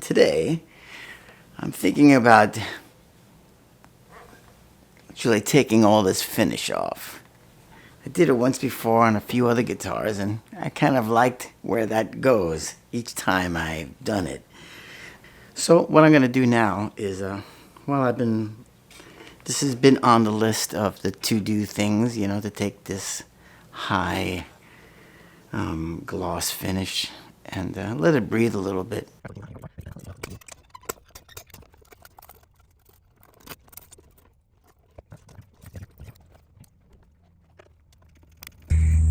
Today, I'm thinking about actually taking all this finish off. I did it once before on a few other guitars, and I kind of liked where that goes each time I've done it. So what I'm going to do now is, this has been on the list of the to-do things, to take this high gloss finish and let it breathe a little bit.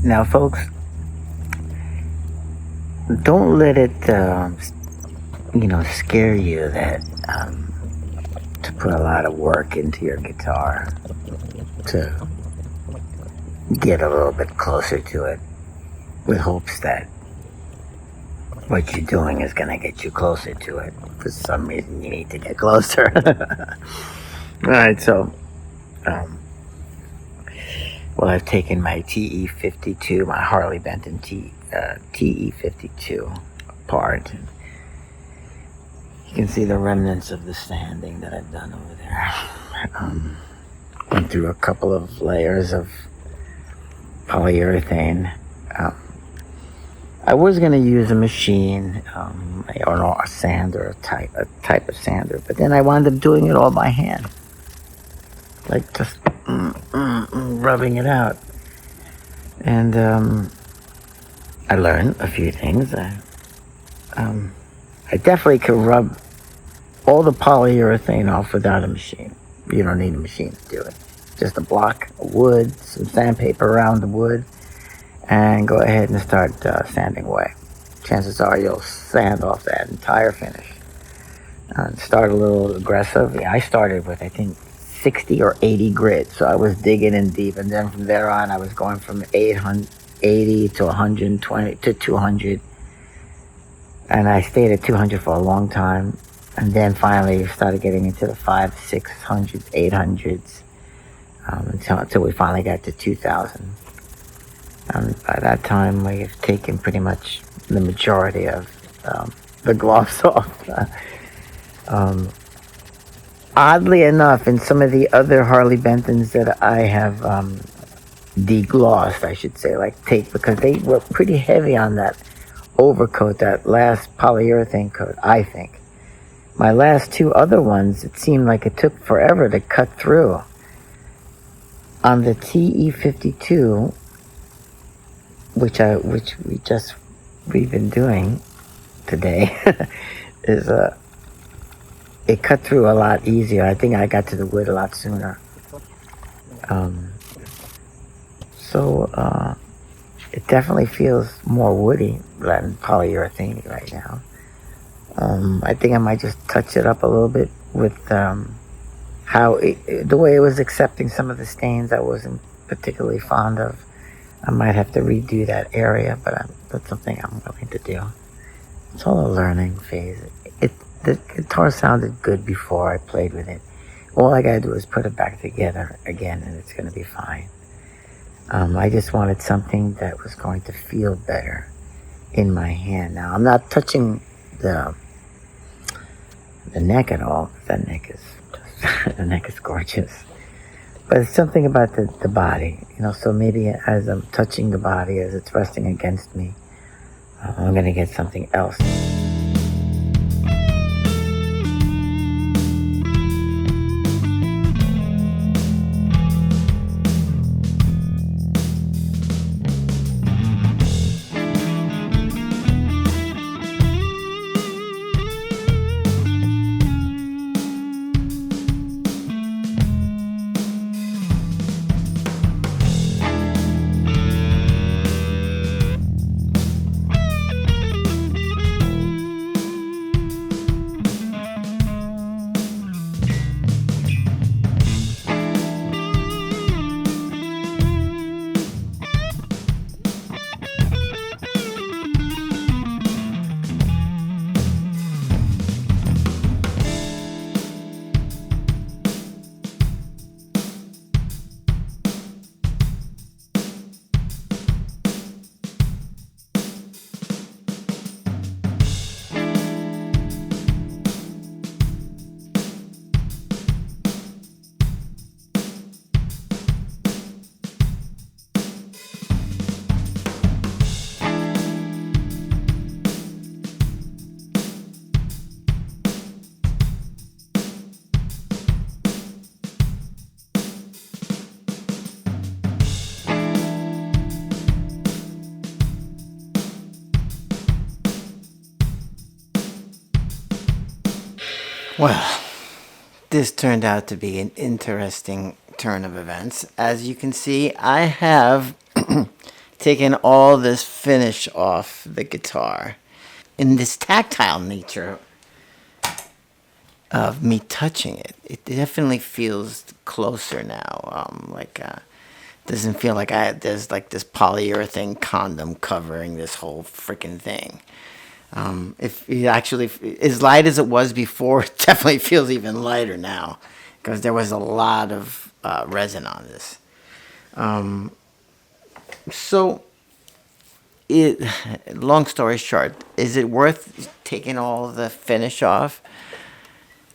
Now, folks, don't let it, scare you that to put a lot of work into your guitar to get a little bit closer to it, with hopes that what you're doing is going to get you closer to it. For some reason, you need to get closer. All right, so, I've taken my TE52, my Harley Benton TE52 apart. You can see the remnants of the sanding that I've done over there. Went through a couple of layers of polyurethane. I was going to use a machine, or a sander, a type of sander, but then I wound up doing it all by hand, like just rubbing it out. And I learned a few things. I definitely could rub all the polyurethane off without a machine. You don't need a machine to do it. Just a block of wood, some sandpaper around the wood, and go ahead and start sanding away. Chances are you'll sand off that entire finish. Start a little aggressive. Yeah, I started with, I think, 60 or 80 grit, so I was digging in deep, and then from there on I was going from 80 to 120 to 200, and I stayed at 200 for a long time, and then finally started getting into the 500s, 600s, 800s, until we finally got to 2000. And by that time we've taken pretty much the majority of the gloss off. Oddly enough, in some of the other Harley Bentons that I have deglossed, I should say, like tape, because they were pretty heavy on that overcoat, that last polyurethane coat, I think. My last two other ones, it seemed like it took forever to cut through. On the TE52, which we've been doing today, is it cut through a lot easier. I think I got to the wood a lot sooner. It definitely feels more woody than polyurethane right now. I think I might just touch it up a little bit with the way it was accepting some of the stains I wasn't particularly fond of. I might have to redo that area, but that's something I'm willing to do. It's all a learning phase. The guitar sounded good before I played with it. All I gotta do is put it back together again, and it's gonna be fine. I just wanted something that was going to feel better in my hand. Now, I'm not touching the neck at all. The neck is gorgeous. But it's something about the body, so maybe as I'm touching the body, as it's resting against me, I'm gonna get something else. Well, this turned out to be an interesting turn of events. As you can see, I have taken all this finish off the guitar. In this tactile nature of me touching it, it definitely feels closer now. Doesn't feel like there's like this polyurethane condom covering this whole freaking thing. If it actually, as light as it was before, it definitely feels even lighter now because there was a lot of resin on this. So, it. Long story short, is it worth taking all the finish off?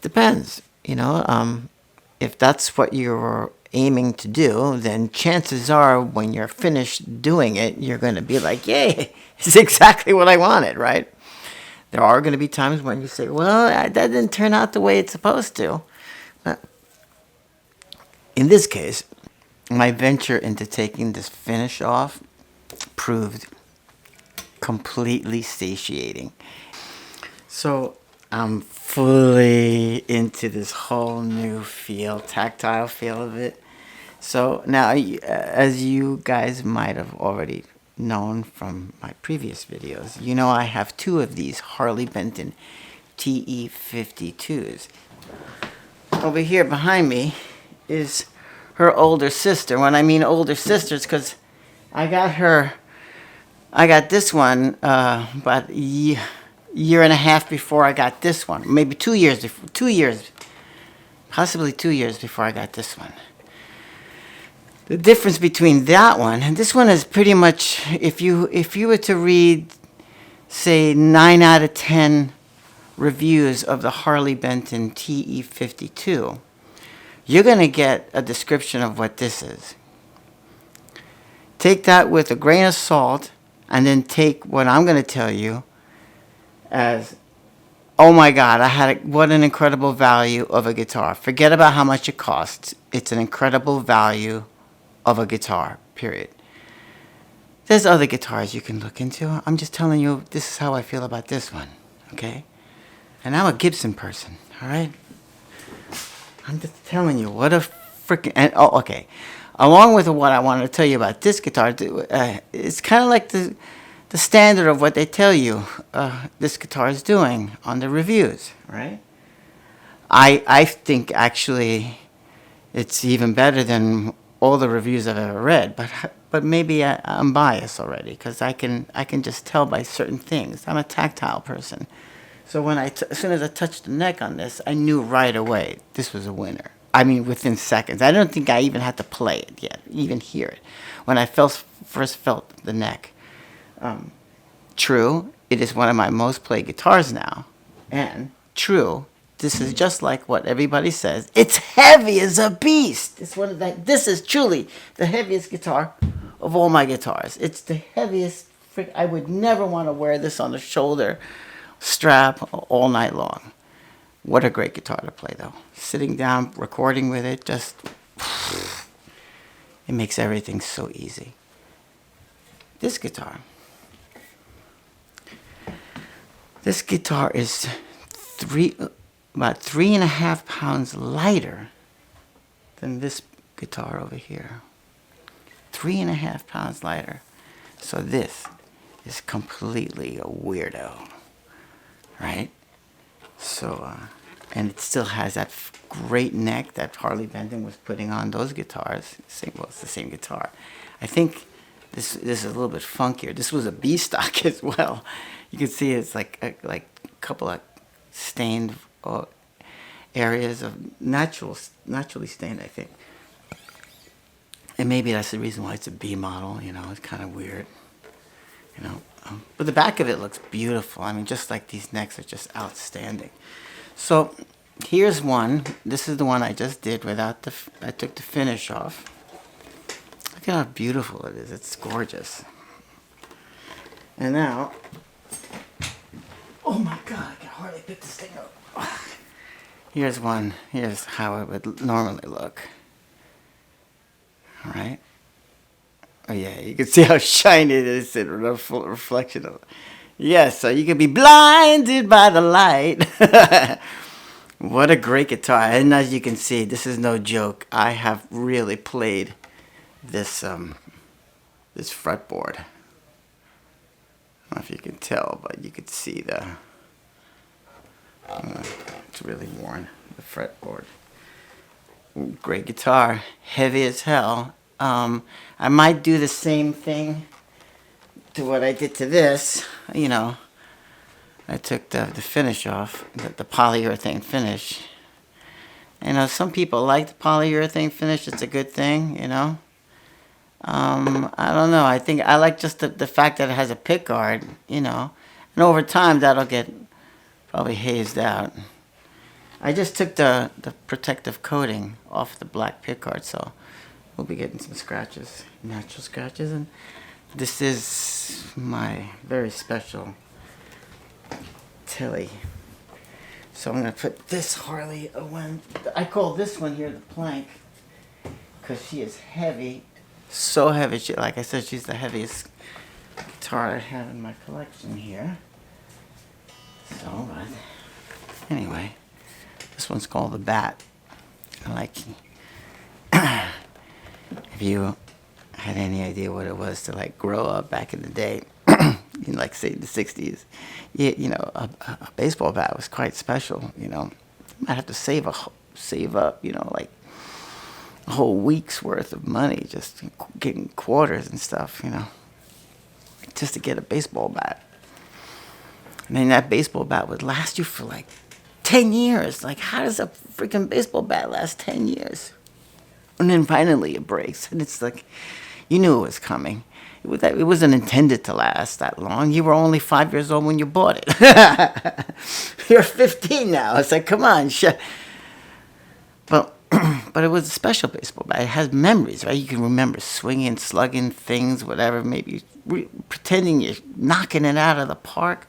Depends. If that's what you're aiming to do, then chances are when you're finished doing it, you're going to be like, yay, it's exactly what I wanted, right? There are going to be times when you say, well, that didn't turn out the way it's supposed to. But in this case, my venture into taking this finish off proved completely satiating. So I'm fully into this whole new feel, tactile feel of it. So now, as you guys might have already known from my previous videos, I have two of these Harley Benton TE52s. Over here behind me is her older sister. When I mean older sisters, because I got this one about a year and a half before I got this one. Maybe 2 years before, 2 years, possibly 2 years before I got this one. The difference between that one and this one is pretty much, if you were to read, say, 9 out of 10 reviews of the Harley Benton TE52, you're going to get a description of what this is. Take that with a grain of salt, and then take what I'm going to tell you as, oh my God, what an incredible value of a guitar. Forget about how much it costs. It's an incredible value of a guitar, period. There's other guitars you can look into. I'm just telling you, this is how I feel about this one, okay? And I'm a Gibson person, all right? I'm just telling you, what a freaking... okay. Along with what I wanted to tell you about this guitar, it's kind of like the standard of what they tell you this guitar is doing on the reviews, right? I think, actually, it's even better than all the reviews I've ever read, but maybe I'm biased already because I can just tell by certain things. I'm a tactile person, so as soon as I touched the neck on this, I knew right away this was a winner. I mean, within seconds. I don't think I even had to play it yet, even hear it. When I first felt the neck. True, it is one of my most played guitars now, and true, this is just like what everybody says. It's heavy as a beast. This is truly the heaviest guitar of all my guitars. It's the heaviest. I would never want to wear this on the shoulder strap all night long. What a great guitar to play, though. Sitting down, recording with it, just... it makes everything so easy. This guitar is about 3.5 pounds lighter than this guitar over here. 3.5 pounds lighter. So this is completely a weirdo, right? So, and it still has that great neck that Harley Benton was putting on those guitars. Well, it's the same guitar. I think this is a little bit funkier. This was a B stock as well. You can see it's like a couple of stained areas of naturally stained, I think. And maybe that's the reason why it's a B model. It's kind of weird. But the back of it looks beautiful. I mean, just like these necks are just outstanding. So here's one. This is the one I just did without I took the finish off. Look at how beautiful it is. It's gorgeous. And now, oh my God, I can hardly pick this thing up. Here's one. Here's how it would normally look. All right. Oh yeah, you can see how shiny it is in reflection of it. Yes, so you can be blinded by the light. What a great guitar. And as you can see, this is no joke. I have really played this this fretboard. I don't know if you can tell, but you could see it's really worn, the fretboard. Great guitar, heavy as hell. I might do the same thing to what I did to this. You know, I took the finish off, the polyurethane finish. You know, some people like the polyurethane finish. It's a good thing, you know. I don't know. I think I like just the fact that it has a pick guard, you know. And over time, that'll get probably hazed out. I just took the protective coating off the black pick guard, so we'll be getting some scratches, natural scratches. And this is my very special Tilly. So I'm going to put this Harley one. I call this one here the plank because she is heavy. So heavy. She, like I said, she's the heaviest guitar I have in my collection here. So, anyway, this one's called the Bat. I like if you had any idea what it was to like grow up back in the day, in like say the 60s, you know, a baseball bat was quite special, you know. You might have to save up, you know, like a whole week's worth of money just getting quarters and stuff, you know, just to get a baseball bat. And then that baseball bat would last you for like 10 years. Like, how does a freaking baseball bat last 10 years? And then finally it breaks, and it's like, you knew it was coming. It wasn't intended to last that long. You were only 5 years old when you bought it. You're 15 now. It's like, come on, shit. But it was a special baseball bat. It has memories, right? You can remember swinging, slugging things, whatever, maybe pretending you're knocking it out of the park.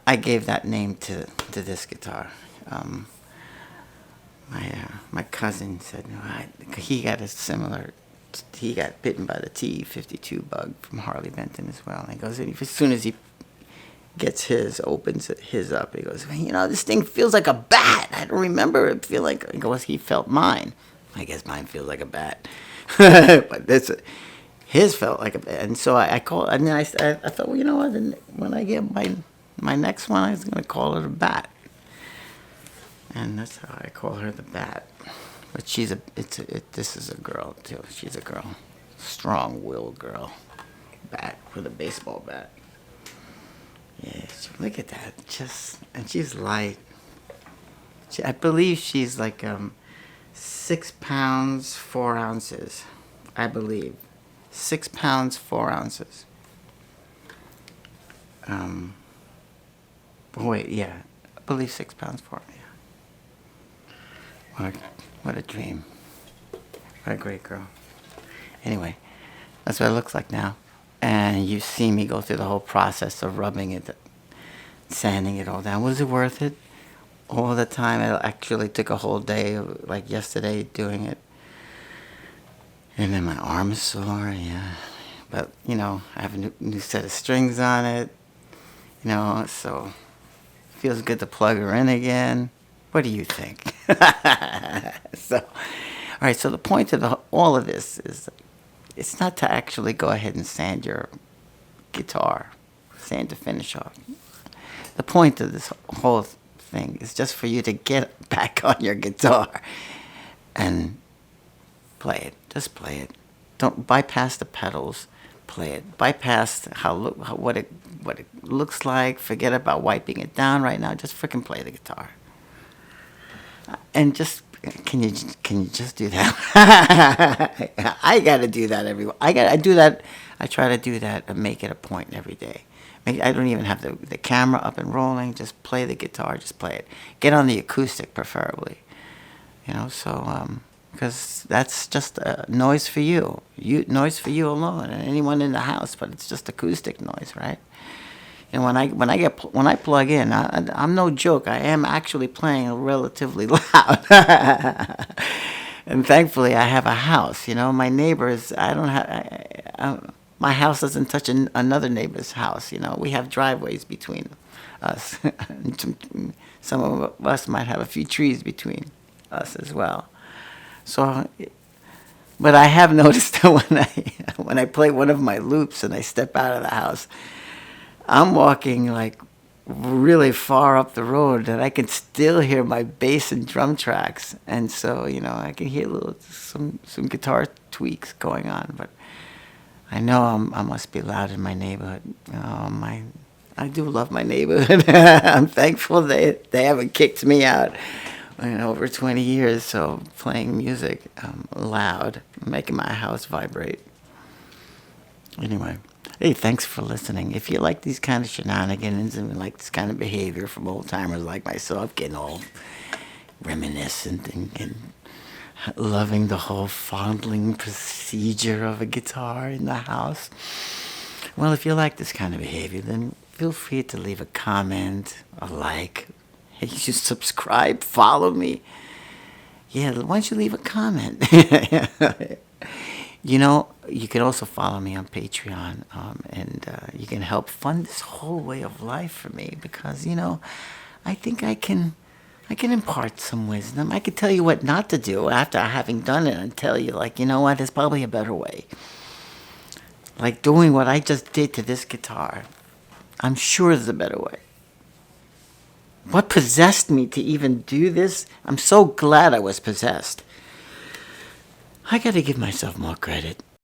I gave that name to this guitar. My cousin said he got he got bitten by the T52 bug from Harley Benton as well. And he goes, as soon as he gets opens his up, he goes, you know, this thing feels like a bat. I don't remember it feel like. He goes, he felt mine. I guess mine feels like a bat, but his felt like a bat. And so I called, and then I thought, well, you know what? When I get my next one, I was going to call it a Bat. And that's how I call her the Bat. But this is a girl too. She's a girl, strong-willed girl, bat with a baseball bat. Yeah, look at that. And she's light. I believe she's like 6 pounds 4 ounces. I believe 6 pounds 4 ounces. Wait, yeah, I believe 6 pounds 4. Yeah. What a dream. What a great girl. Anyway, that's what it looks like now. And you see me go through the whole process of rubbing it, sanding it all down. Was it worth it? All the time. It actually took a whole day, like yesterday, doing it. And then my arm is sore, yeah. But, you know, I have a new set of strings on it, you know, so it feels good to plug her in again. What do you think? So, all right, so the point of all of this is it's not to actually go ahead and sand your guitar, sand the finish off. The point of this whole thing is just for you to get back on your guitar and play it. Just play it. Don't bypass the pedals. Play it. Bypass what it looks like. Forget about wiping it down right now. Just freaking play the guitar. And just can you just do that? I gotta do that I do that. I try to do that and make it a point every day. I don't even have the camera up and rolling. Just play the guitar. Just play it. Get on the acoustic, preferably. You know, so because that's just noise for you. Noise for you alone and anyone in the house. But it's just acoustic noise, right? And when I plug in, I'm no joke. I am actually playing relatively loud. And thankfully, I have a house. You know, my neighbors. I don't have. My house doesn't touch another neighbor's house. You know, we have driveways between them. us. Some of us might have a few trees between us as well. So, but I have noticed that when I play one of my loops and I step out of the house, I'm walking like really far up the road and I can still hear my bass and drum tracks, and so I can hear some guitar tweaks going on. But I know I must be loud in my neighborhood. I do love my neighborhood. I'm thankful they haven't kicked me out in over 20 years. So playing music loud, making my house vibrate. Anyway, hey, thanks for listening. If you like these kind of shenanigans and like this kind of behavior from old timers like myself, getting all reminiscent and loving the whole fondling procedure of a guitar in the house, well, if you like this kind of behavior, then feel free to leave a comment, a like. Hey, you should subscribe, follow me. Yeah, why don't you leave a comment? You can also follow me on Patreon, and you can help fund this whole way of life for me, because I think I can impart some wisdom. I could tell you what not to do after having done it, and tell you, like, what, there's probably a better way. Like doing what I just did to this guitar. I'm sure there's a better way. What possessed me to even do this? I'm so glad I was possessed. I gotta give myself more credit.